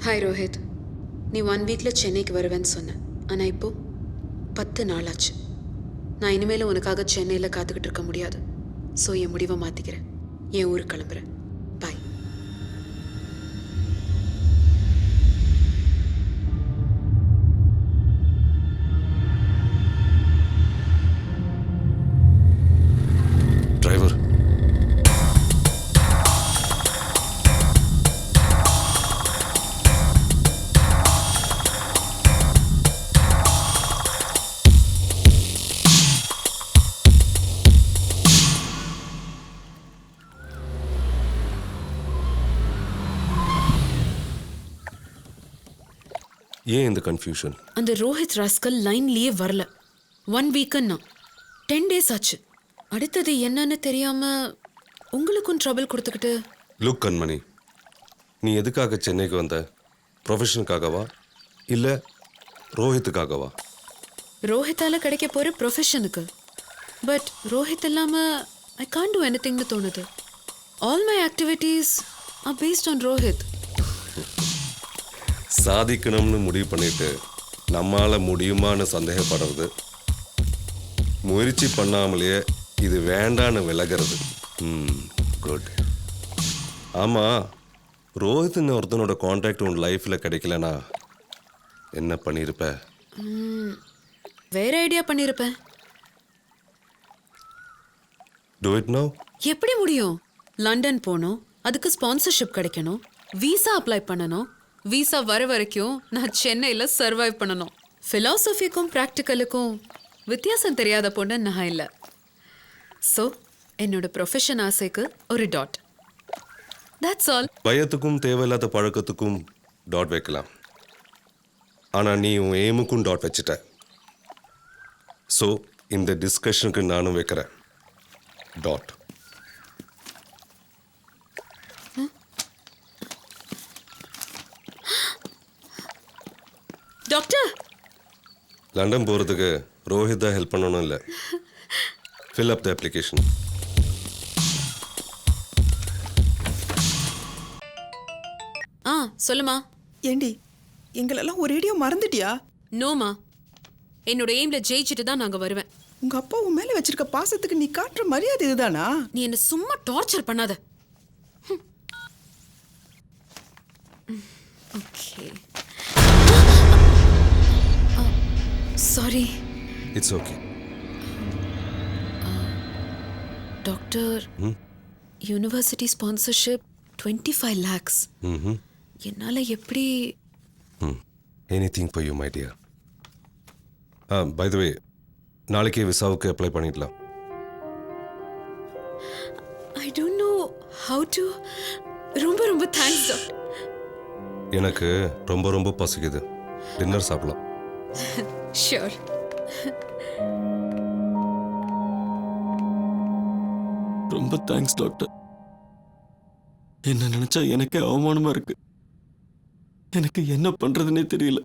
Hi Rohit, நீ 1 வீக்கில் சென்னைக்கு வருவேன்னு சொன்ன. ஆனால் இப்போது 10 நாள் ஆச்சு. நான் இனிமேல் உனக்காக சென்னையில் காத்துக்கிட்டு இருக்க முடியாது. ஸோ என் முடிவை மாற்றிக்கிறேன். என் ஊருக்கு கிளம்புறேன். பாய். டிரைவர், ஏன் இந்த கன்ஃபியூஷன்? அந்த ரோஹித் ராஸ்கல் லைன்லேயே வரல. 1 வீக்குன்னா 10 டேஸ் ஆச்சு. அடுத்தது என்னன்னு தெரியாமல் உங்களுக்கும் ட்ரபிள் கொடுத்துக்கிட்டு. லுக் கண்மணி, நீ எதுக்காக சென்னைக்கு வந்த? ப்ரொஃபஷனுக்காகவா இல்லை ரோஹித்துக்காகவா? ரோஹித்தால் கிடைக்க போகிற ப்ரொஃபஷனுக்கு. பட் ரோஹித் இல்லாமல் ஐ கான்ட் டூ எனிதிங்னு தோணுது. All my activities are based on Rohit. சாதிக்கணும்னு முடிவு பண்ணிட்டு நம்மால் முடியுமான்னு சந்தேகப்படுறது, முயற்சி பண்ணாமலேயே இது வேண்டான்னு விலகிறது. குட். ஆமாம், ரோஹித்னு ஒருத்தனோட கான்டாக்ட் உன் லைஃப்பில் கிடைக்கலனா என்ன பண்ணியிருப்ப? வேற ஐடியா பண்ணியிருப்பேன். Do it now. எப்படி முடியும்? லண்டன் போகணும், அதுக்கு ஸ்பான்சர்ஷிப் கிடைக்கணும், விசா அப்ளை பண்ணணும். விசா வர வரைக்கும் நான் சென்னையில் சர்வைவ் பண்ணணும். ஃபிலாசபிக்கும் ப்ராக்டிக்கலுக்கும் வித்தியாசம் தெரியாத பொண்ணு நான் இல்லை. ஸோ என்னோட ப்ரொஃபஷன் ஆசைக்கு ஒரு டாட். That's all. பயத்துக்கும் தேவையில்லாத பழக்கத்துக்கும் டாட் வைக்கலாம். ஆனால் நீ உன் எய்முக்கும் டாட் வச்சுட்ட. ஸோ இந்த டிஸ்கஷனுக்கு நானும் வைக்கிறேன் டாட். டாக்டர், லண்டன் போகிறதுக்கு ரோஹித் தான் ஹெல்ப் பண்ணணும் இல்லை. Fill up the application. சொல்லுமா. ஏண்டி, எங்களெல்லாம் ஒரேடியோ மறந்துட்டியா? நோமா, என்னோட எய்ம்ல ஜெயிச்சுட்டு தான் நாங்கள் வருவேன். உங்க அப்பா உன் மேல வச்சிருக்க பாசத்துக்கு நீ காட்டுற மரியாதை இதுதானா? நீ என்ன சும்மா டார்ச்சர் பண்ணாத. Okay, sorry. It's okay. Doctor, university sponsorship 25 lakhs. என்னால் எப்படி? Anything for you my dear. By the way, நாளைக்கே விசாவுக்கு அப்ளை பண்ணிடலாம். I don't know how to. ரொம்ப ரொம்ப தேங்க்ஸ் டாக்டர். எனக்கு ரொம்ப ரொம்ப பசிக்குது. டின்னர் சாப்பிடலாம். ஷியோர். ரொம்ப தேங்க்ஸ் டாக்டர். என்ன நினைச்சா எனக்கே அவமானமா இருக்கு. எனக்கு என்ன பண்றதுன்னே தெரியல.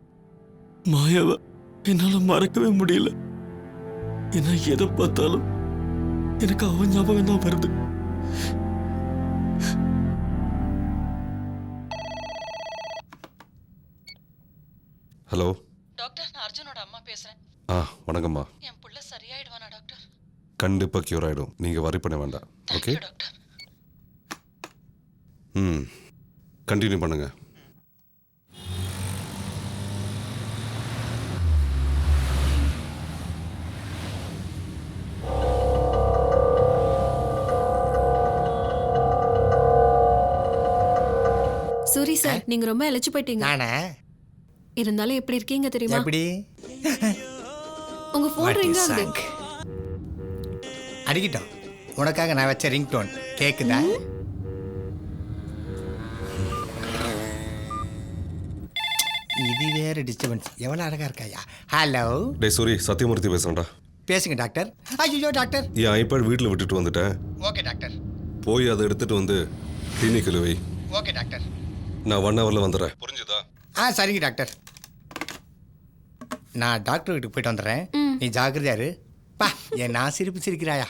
மாயாவை என்னால மறக்கவே முடியல. ஏன்னா எதை பார்த்தாலும் எனக்கு அவன் ஞாபகம் தான் வருது. ஹலோ டாக்டர், நான் அர்ஜுனோட அம்மா பேசுறேன். வணக்கம்மா. என் புள்ள சரியாயிடுவானா டாக்டர்? கண்டிப்பாக க்யூர் ஆகிடும். நீங்கள் வரி பண்ண வேண்டாம். Okay doctor. கண்டினியூ பண்ணுங்க. சூரி சார், நீங்க ரொம்ப இழைச்சு போயிட்டீங்க. நானே இருந்தாலும் எப்படி இருக்கீங்க தெரியுமா? எப்படி? உங்க ஃபோன் ரிங் ஆகுது. அடிக்கிட்டோம். உனக்காக நான் வச்ச ரிங் டோன் கேக்குதா? இது வேற டிஸ்டர்பன்ஸ். எவ்வளவு அழகா இருக்காயா. ஹலோ. டே சூரி, சத்யமூர்த்தி பேசுகிறேன்டா. பேசுங்க டாக்டர். ஐயோ டாக்டர், என் ஐபேட் வீட்டில் விட்டுட்டு வந்துட்டேன். Okay doctor. போய் அதை எடுத்துகிட்டு வந்து கிளினிக்கில் வை. Okay doctor. நான் 1 hourல வந்துடுறேன். புரிஞ்சுதா? சரிங்க டாக்டர். நான் டாக்டர் வீட்டுக்கு போயிட்டு வந்துடுறேன். நீ ஜாக்கிரதையா இரு. பா, என் நான் சிரிப்பு சிரிக்கிறாயா?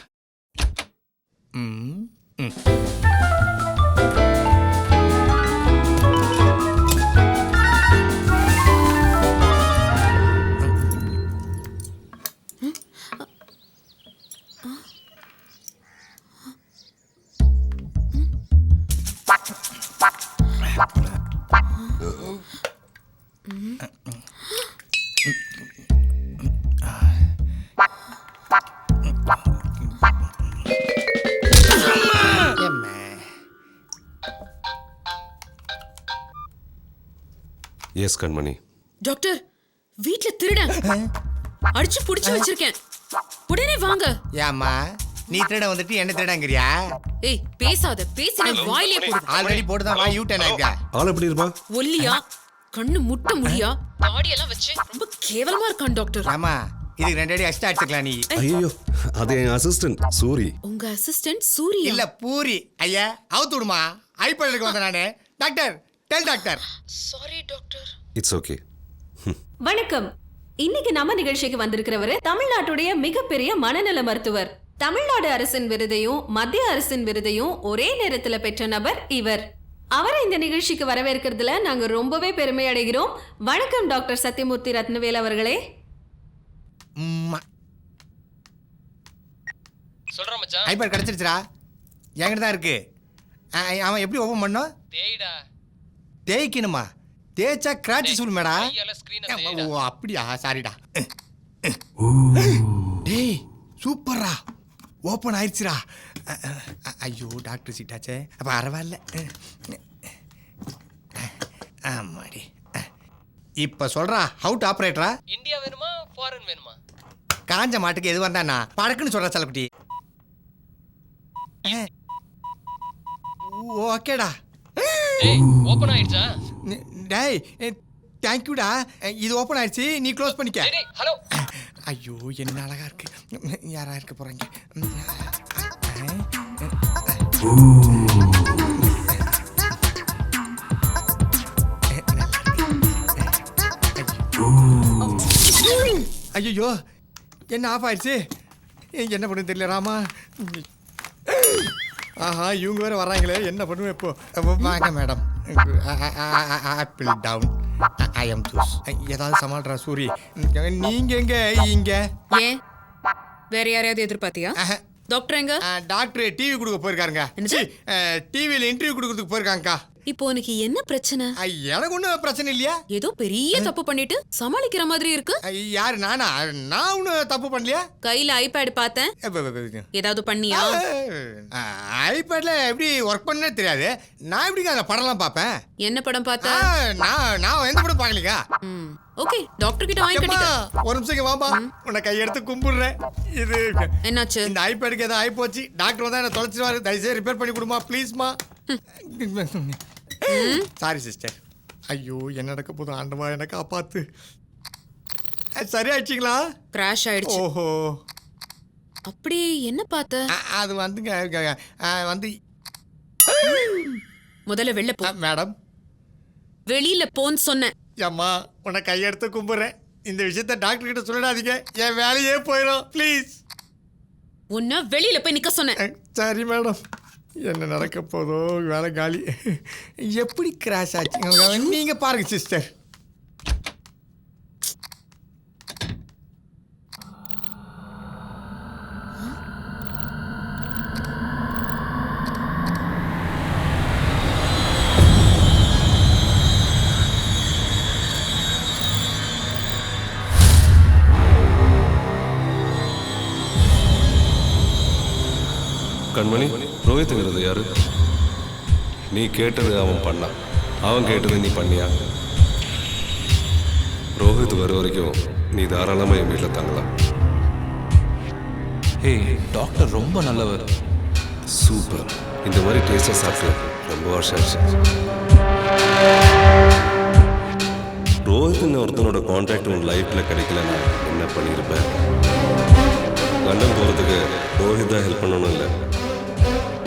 எஸ் கண்மணி. டாக்டர், வீட்ல திருடன் அடிச்சு புடிச்சு வச்சிருக்கேன். உடனே வாங்க. ஏம்மா நீ திருட வந்துட்டு என்ன திருடங்கிறியா? ஏய் பேசாத, பேசினா வாயிலே போடு. ஆல்ரெடி போட்டுதான் வா யூ டர்ன் ஆயிடுச்சா? ஆள் எப்படி இருப்பா? ஒல்லியா, கண்ணு முட்டை முடியா, தாடி எல்லாம் வச்சு ரொம்ப கேவலமா இருக்கான் டாக்டர். ஆமா இதுக்கு 2 அடி எக்ஸ்ட்ரா அடிச்சுக்கலாம் நீ. ஐயோ, அது என் அசிஸ்டன்ட் சூரி. உங்க அசிஸ்டன்ட் சூர்யா? இல்ல பூரி. ஐயா அவுத்து விடுமா, ஐபேடுக்கு வந்தேன் நானு. Doctor tell doctor. Sorry doctor. It's okay. வணக்கம். இன்னைக்கு நம்ம நிகழ்ச்சிக்கு வந்திருக்கிறவரு தமிழ்நாட்டுடைய மிகப்பெரிய மனநல மருத்துவர். தமிழ்நாடு அரசின் விருதையும் மத்திய அரசின் விருதையும் ஒரே நேரத்துல பெற்ற நபர் இவர். அவரை இந்த நிகழ்ச்சிக்கு வரவேற்கிறதுல நாங்க ரொம்பவே பெருமை அடைகிறோம். வணக்கம் டாக்டர் சத்யமூர்த்தி ரத்னவேல் அவர்களே. சொல்றேன் மச்சான். ஐபேட் கிடைச்சிருச்சுடா, என்கிட்ட தான் இருக்கு. அவன் எப்படி ஓபன் பண்ணோம்? தேய்டா. தேய்க்கணுமா? தேய்ச்சா கிராட்ச் சொல்லுமேடா. கையால ஸ்கிரீனை தேய்டா. ஓ அப்படியா, சாரிடா. டேய் சூப்பர்ரா, ஓப்பன் ஆயிடுச்சுடா. ஐயோ டாக்டர் சீட்டாச்சே. அப்போ பரவாயில்ல. ஆமாடி. இப்போ சொல்கிறா ஹவு டு ஆப்ரேட்டரா? இந்தியா வேணுமா ஃபாரின் வேணுமா? காஞ்ச மாட்டுக்கு எது வந்தாண்ணா படக்குன்னு சொல்கிறா செல்லக்குட்டி. ஓகேடா. ஏய் ஓபன் ஆயிடுச்சா? டேய் தேங்க்யூடா. இது ஓப்பன் ஆயிடுச்சு, நீ க்ளோஸ் பண்ணிக்க. டேய் டேய் ஹலோ. ஐயோ என்ன அழகா இருக்கு. யாரா இருக்க போறாங்க? ஐயோ என்ன ஆஃப் ஆயிடுச்சு, என்ன பண்ணு தெரியல ராமா. ஆஹா இவங்க வேற வர்றாங்களே, என்ன பண்ணுவேன் இப்போ? வாங்க madam. Apple down, I am juice. ஏதாவது சமாளிட்றா சூரி. நீங்க எங்க இங்க? ஏன் வேற யாரையாவது எதிர்பார்த்தியா? டாக்டர் எங்க? டாக்டர் டிவி கொடுக்க போயிருக்காருங்க. டிவியில் இன்டர்வியூ கொடுக்கறதுக்கு போயிருக்காங்கக்கா. இப்போ உனக்கு என்ன பிரச்சனை? எனக்கு ஒன்றும் பிரச்சனை இல்லையா? ஏதோ பெரிய தப்பு பண்ணிட்டு சமாளிக்கிற மாதிரி இருக்கு. யாரு நானா? நான் ஒன்றும் தப்பு பண்ணலையா? கையில ஐபேட் பார்த்தேன், ஏதாவது பண்ணியா? ஐபேட்ல எப்படி ஒர்க் பண்ணே தெரியாது. நான் எப்படிங்க அந்த படம்லாம் பார்ப்பேன்? என்ன படம் பார்த்த? நான் எந்த படம் பார்க்கலீங்க. ஓகே, டாக்டர் கிட்ட வாங்கி கட்டிக்க. ஒரு நிமிஷம் வாப்பா, உன்னை கையெடுத்து கும்பிடுறேன். இது என்னாச்சு? இந்த ஐபேடுக்கு ஏதோ ஆயிப்போச்சு. டாக்டர் வந்தா என்ன தொலைச்சிருவாரு. தயவுசெய்து ரிப்பேர் பண்ணி கொடுமா ப்ளீஸ்மா. Sorry sister. ஐயோ என்ன நடக்க போதும் ஆண்டவா, என்ன காப்பாத்து. சரியாயிடுச்சிங்களா? கிராஷ் ஆயிடுச்சு. ஓஹோ, அப்படி என்ன பார்த்த? அது வந்துங்க வந்து முதல்ல வெளில போ. மேடம் வெளியில போன்னு சொன்னேன். அம்மா உன்னை கையெடுத்து கும்பிடுறேன். இந்த விஷயத்த டாக்டர் கிட்ட சொல்லிடாதீங்க, என் வேலையே போயிடும் ப்ளீஸ். உன்ன வெளியில போய் நிக்க சொன்னேன். சரி மேடம். என்ன நடக்க போதோ, வேலை காலி. எப்படி கிராஷ் ஆச்சு நீங்க பாருங்க சிஸ்டர். கண்மணி, ரோஹித்ங்கிறது யாரு? நீ கேட்டது அவன் பண்ணான், அவன் கேட்டது நீ பண்ணியா? ரோஹித் வர வரைக்கும் நீ தாராளமாக என் வீட்டில் தங்கலாம். ஹே, டாக்டர் ரொம்ப நல்லவர். சூப்பர். இந்த மாதிரி டேஸ்டாக சாப்பிட்டு ரொம்ப வருஷம் ஆச்சு. ரோஹித்னு ஒருத்தனோட கான்டாக்ட் உன் லைஃப்பில் கிடைக்கலன்னா என்ன பண்ணியிருப்பேன்? லண்டன் போகிறதுக்கு ரோஹித் தான் ஹெல்ப் பண்ணணும் இல்லை,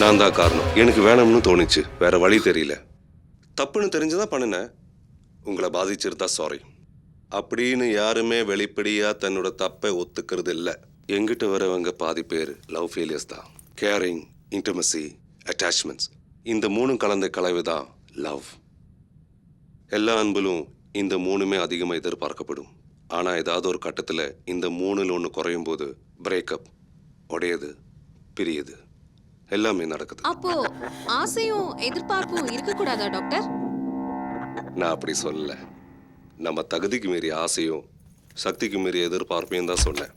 நான் தான் காரணம். எனக்கு வேணும்னு தோணுச்சு, வேற வழி தெரியல. தப்புன்னு தெரிஞ்சுதான் பண்ணினேன். உங்களை பாதிச்சிருந்தா சாரி அப்படின்னு யாருமே வெளிப்படையா தன்னோட தப்பை ஒத்துக்கிறது இல்லை. எங்கிட்ட வரவங்க பாதி பேர் லவ் ஃபெயிலியர்ஸ் தான். கேரிங், இன்டிமசி, அட்டாச்மெண்ட்ஸ், இந்த மூணும் கலந்த கலவை தான் லவ். எல்லா அன்பிலும் இந்த மூணுமே அதிகமாக எதிர்பார்க்கப்படும். ஆனால் ஏதாவது ஒரு கட்டத்தில் இந்த மூணில் ஒன்று குறையும் போது பிரேக்கப், உடையது, பிரியுது, எல்லாமே நடக்குது. அப்போ ஆசையும் எதிர்பார்ப்பும் இருக்க கூடாதா டாக்டர்? நான் அப்படி சொல்லல. நம்ம தகுதிக்கு மீறிய ஆசையும் சக்திக்கு மீறிய எதிர்பார்ப்பையும் தான் சொன்னேன்.